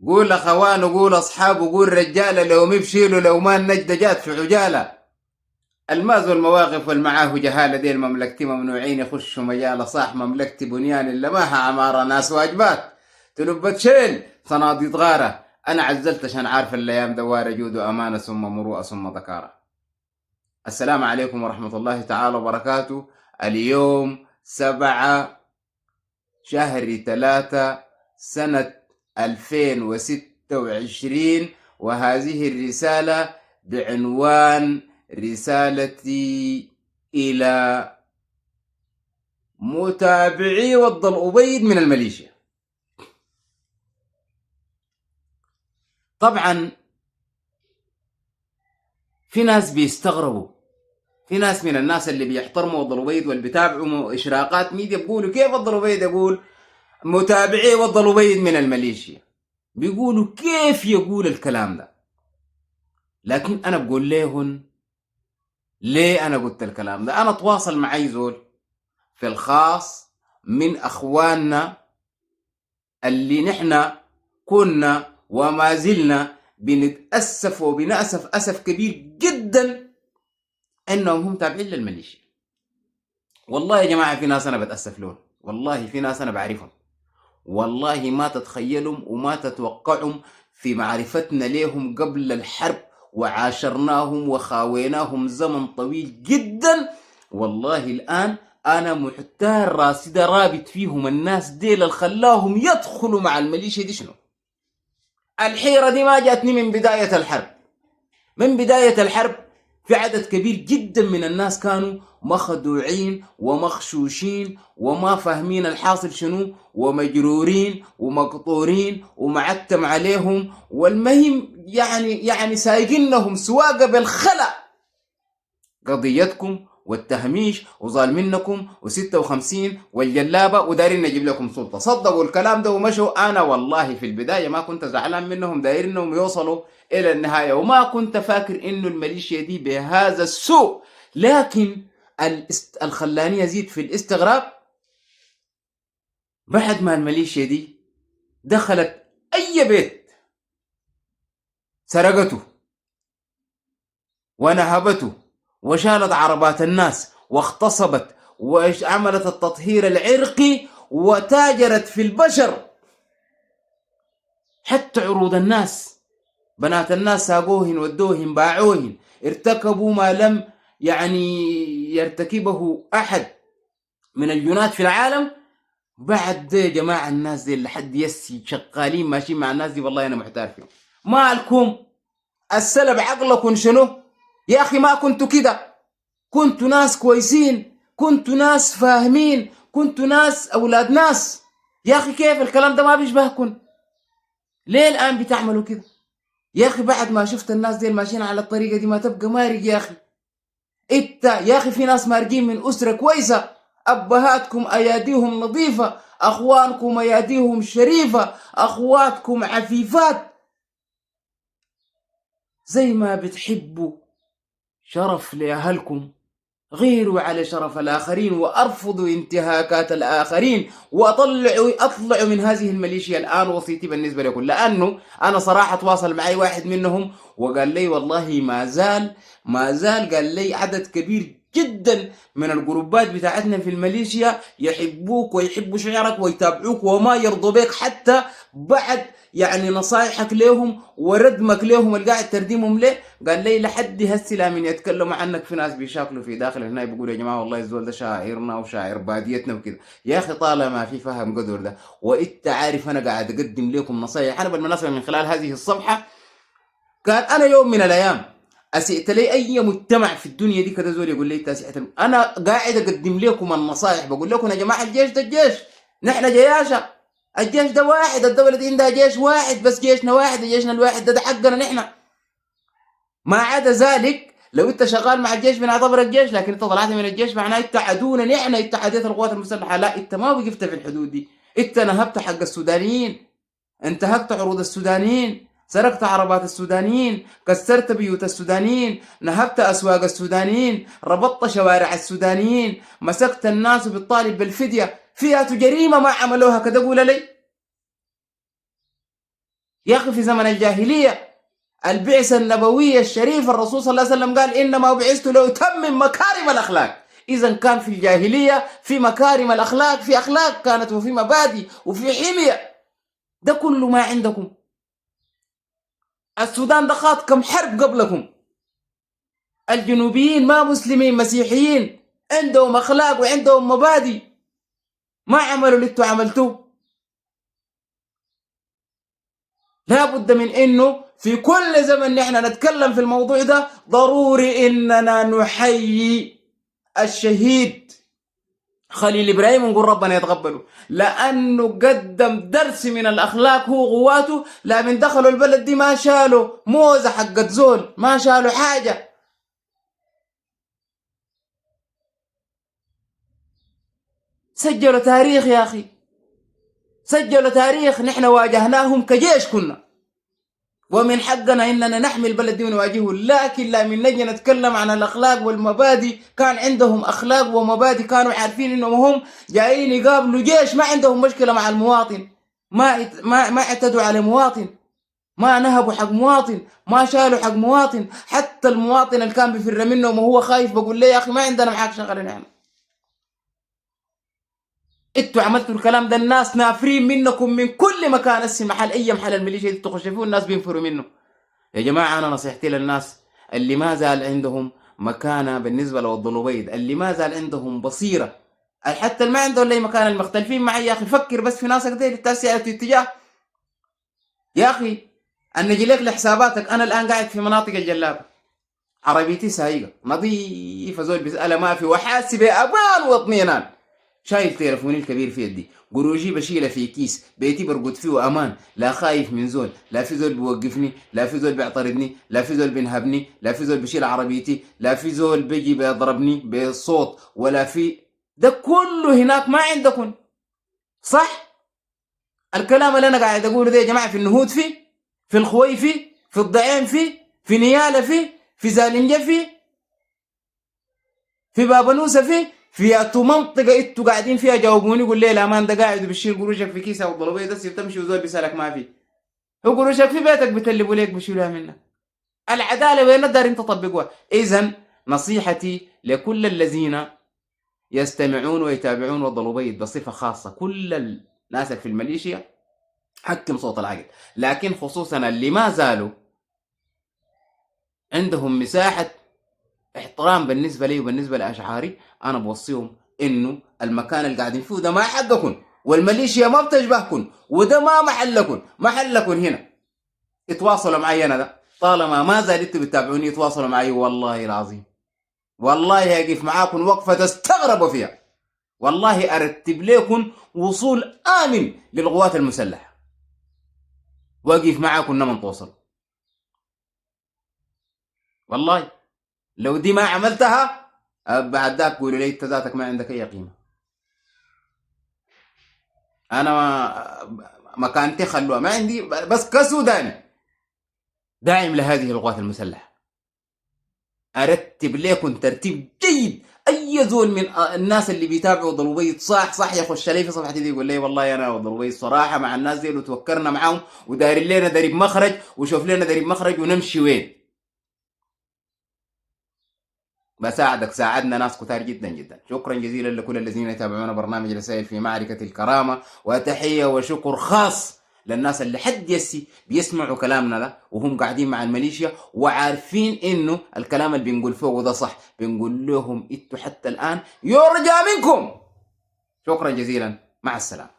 قول اخوان وقول اصحاب وقول رجاله، لو مبشيلوا لو ما النجدة جات في عجاله. الماز والمواقف والمعاه جهاله، ديل مملكتي ممنوعين يخشوا مجال صاح مملكتي بنيان اللي ماها عماره ناس واجبات تلب تشيل صناديد غاره. انا عزلت عشان عارف الايام دواره جود وامانه ثم مروءه ثم ذكاره. السلام عليكم ورحمه الله تعالى وبركاته. اليوم 7 شهر 3 سنة 2026، وهذه الرسالة بعنوان رسالتي إلى متابعي وض الأبيض من الميليشيا. طبعا في ناس بيستغربوا، في ناس من الناس اللي بيحترموا وض الأبيض واللي بيتابعوا إشراقات ميديا بيقولوا كيف وض الأبيض يقول متابعي وض الأبيض من الميليشيا؟ بيقولوا كيف يقول الكلام ده؟ لكن أنا بقول لهم ليه أنا قلت الكلام ده. أنا تواصل معي زول في الخاص من أخواننا اللي نحن كنا وما زلنا بنتأسف وبنأسف أسف كبير جدا إنهم هم تابعين للميليشيا. والله يا جماعة في ناس أنا بتأسف لهم، والله في ناس أنا بعرفهم، والله ما تتخيلهم وما تتوقعهم في معرفتنا ليهم قبل الحرب، وعاشرناهم وخاويناهم زمن طويل جدا. والله الآن أنا محتار راسي ده رابط فيهم الناس ديل اللي خلاهم يدخلوا مع الميليشيا دي شنو. الحيرة دي ما جاتني من بداية الحرب. من بداية الحرب في عدد كبير جدا من الناس كانوا مخدوعين ومخشوشين وما فاهمين الحاصل شنو، ومجرورين ومقطورين ومعتم عليهم، والمهم يعني سايقينهم سواقة بالخلع. قضيتكم والتهميش وظالمينكم و56 والجلابة ودايرين نجيب لكم سلطة. صدقوا الكلام ده ومشوا. أنا والله في البداية ما كنت زعلان منهم، دايرين انهم يوصلوا إلى النهاية، وما كنت فاكر إنه الميليشيا دي بهذا السوء. لكن الخلاني يزيد في الاستغراب بعد ما الميليشيا دي دخلت أي بيت سرقته ونهبته وشالت عربات الناس واغتصبت وعملت التطهير العرقي وتاجرت في البشر. حتى عروض الناس، بنات الناس ساقوهن ودوهن باعوهن، ارتكبوا ما لم يرتكبه أحد من الجنات في العالم. بعد ده يا جماعة الناس دي لحد يسي شغالين ماشيين مع الناس دي. والله أنا محتار فيهم. مالكم السلب عقلكم شنو يا أخي؟ ما كنتوا كده، كنتوا ناس كويسين، كنتوا ناس فاهمين، كنتوا ناس أولاد ناس. يا أخي كيف الكلام ده ما بيشبهكم؟ ليه الآن بتعملوا كده يا أخي؟ بعد ما شفت الناس دي ماشيين على الطريقة دي ما تبقى مارق يا أخي. إنت يا أخي في ناس مارقين من أسرة كويسة، أبهاتكم أياديهم نظيفة، أخوانكم أياديهم شريفة، أخواتكم عفيفات. زي ما بتحبوا شرف لأهلكم غيروا على شرف الآخرين وأرفضوا انتهاكات الآخرين أطلعوا من هذه الميليشيا. الآن وصيتي بالنسبة لكم، لأنه أنا صراحة تواصل معي واحد منهم وقال لي والله ما زال قال لي عدد كبير جدا من الجروبات بتاعتنا في الميليشيا يحبوك ويحبوا شعرك ويتابعوك وما يرضوا بك حتى بعد نصايحك لهم وردمك لهم اللي قاعد تردمهم ليه. قال لي لحد هسه من يتكلموا عنك في ناس بيشاكلوا في داخل هنا بيقولوا يا جماعه والله الزول ده شاعرنا وشاعر باديتنا وكده. يا اخي طالما في فهم قدر ده وانت عارف انا قاعد اقدم لكم نصايح. انا بالمناسبه من خلال هذه الصفحه كان انا يوم من الايام اسئت لي اي مجتمع في الدنيا دي كده زول يقول لي تاسئت، انا قاعد اقدم لكم النصايح، بقول لكم يا جماعه الجيش ده الجيش، نحن جياشه، الجيش ده واحد، الدوله دي عندها جيش واحد بس، جيشنا واحد، جيشنا الواحد ده حقنا نحن. ما عدا ذلك لو انت شغال مع الجيش بنعتبرك جيش، لكن انت طلعت من الجيش معناه انت عدونا نحن، انت عديت القوات المسلحه. لا انت ما وقفت في الحدود دي، انت نهبت حق السودانيين، انتهكت عروض السودانيين، سرقت عربات السودانيين، كسرت بيوت السودانيين، نهبت اسواق السودانيين، ربطت شوارع السودانيين، مسكت الناس بالطالب بالفديه. فيها جريمه ما عملوها كده قول لي. يا أخي في زمن الجاهلية البعثة النبوية الشريفة الرسول صلى الله عليه وسلم قال إنما بعثت لأتمم مكارم الأخلاق. إذا كان في الجاهلية في مكارم الأخلاق، في أخلاق كانت وفي مبادئ وفي حمية. ده كله ما عندكم. السودان ده خاض كم حرب قبلكم. الجنوبيين ما مسلمين مسيحيين عندهم أخلاق وعندهم مبادئ، ما عملوا اللي انتوا عملتوه. لا بد من انه في كل زمن نحن نتكلم في الموضوع ده. ضروري اننا نحيي الشهيد خليل ابراهيم ونقول ربنا يتقبله، لانه قدم درس من الاخلاق هو قواته. لا من دخلوا البلد دي ما شالوا موزه حقت زول، ما شالوا حاجه. سجلوا تاريخ يا اخي، سجلوا تاريخ. نحن واجهناهم كجيش كنا، ومن حقنا اننا نحمي البلد دي ونواجهه. لكن لا من نجي نتكلم عن الاخلاق والمبادئ. كان عندهم اخلاق ومبادئ، كانوا عارفين انهم هم جايين يقابلوا جيش، ما عندهم مشكله مع المواطن. ما اعتدوا على مواطن، ما نهبوا حق مواطن، ما شالوا حق مواطن. حتى المواطن اللي كان بيفر منهم وهو خايف بقول له يا اخي ما عندنا معاك شغله نعمل. انتوا عملتوا الكلام ده، الناس نافرين منكم من كل مكان. هسه محل اي محل الميليشيا دي تخش فيه الناس بينفروا منه. يا جماعه انا نصيحتي للناس اللي ما زال عندهم مكانه بالنسبه للضلوبيد، اللي ما زال عندهم بصيره، حتى اللي ما عندهم اي مكان، المختلفين معي يا اخي فكر بس في ناسك دي للتاسع اتجاه. يا اخي انا نجي لك لحساباتك. انا الان قاعد في مناطق الجلابه، عربيتي سايقه نظيفه، زول بيسألها ما في، وحاسبه ابان واطمئنان. شايل تليفوني الكبير في يدي، قروشي بشيله في كيس، بيتي برقد فيه امان، لا خايف من زول، لا في زول بيوقفني، لا في زول بيعترضني، لا في زول بينهبني، لا في زول بشيل عربيتي، لا في زول بيجي بيضربني بالصوت، ولا في ده كله هناك ما عندكم. صح؟ الكلام اللي انا قاعد اقوله ده يا جماعه في النهود، في الخويفي، في الضعين، في نياله، في زالنجه، في بابنوسه، في أتو منطقة انتوا قاعدين فيها. جاوبوني قول لي الامان ده قاعد وبشيل قروشك في كيسه والضلوبيه ده تمشي وزول بيسالك ما في، هو قروشك في بيتك بتلبوا ليك بشيلها منك. العداله وين الدار انت تطبقوها؟ اذا نصيحتي لكل الذين يستمعون ويتابعون الضلوبيد بصفه خاصه، كل الناس في الميليشيا حكم صوت العقل، لكن خصوصا اللي ما زالوا عندهم مساحه احترام بالنسبه لي وبالنسبه لاشعاري، انا بوصيهم انه المكان اللي قاعدين فيه ده ما حقكم، والميليشيا ما بتشبهكم، وده ما محلكم، محلكم هنا. اتواصلوا معي انا ده، طالما ما زال انتوا بتتابعوني يتواصلوا معي، والله العظيم والله اقف معاكم وقفه تستغربوا فيها. والله ارتب لكم وصول امن للقوات المسلحه، واقف معاكم لما توصلوا. والله لو دي ما عملتها بعد ذاك قولوا لي انت ذاتك ما عندك اي قيمه. انا مكانتي خلوها ما عندي، بس كسوداني داعم لهذه القوات المسلحه. ارتب لكم ترتيب جيد. اي زول من الناس اللي بيتابعوا ضلوبيد صح يخش لي في صفحتي دي يقول لي والله انا وضلوبيد صراحه مع الناس دي وتوكرنا معاهم ودايرين لنا دريب مخرج، وشوف لنا دريب مخرج ونمشي وين. بساعدك، ساعدنا ناس كتار جدا جدا. شكرا جزيلا لكل الذين يتابعون برنامج رسائل في معركة الكرامة، وتحية وشكر خاص للناس اللي حد يسي بيسمعوا كلامنا ده وهم قاعدين مع الميليشيا وعارفين انه الكلام اللي بنقول فوق ده صح. بنقول لهم انتوا حتى الان يرجى منكم. شكرا جزيلا، مع السلامة.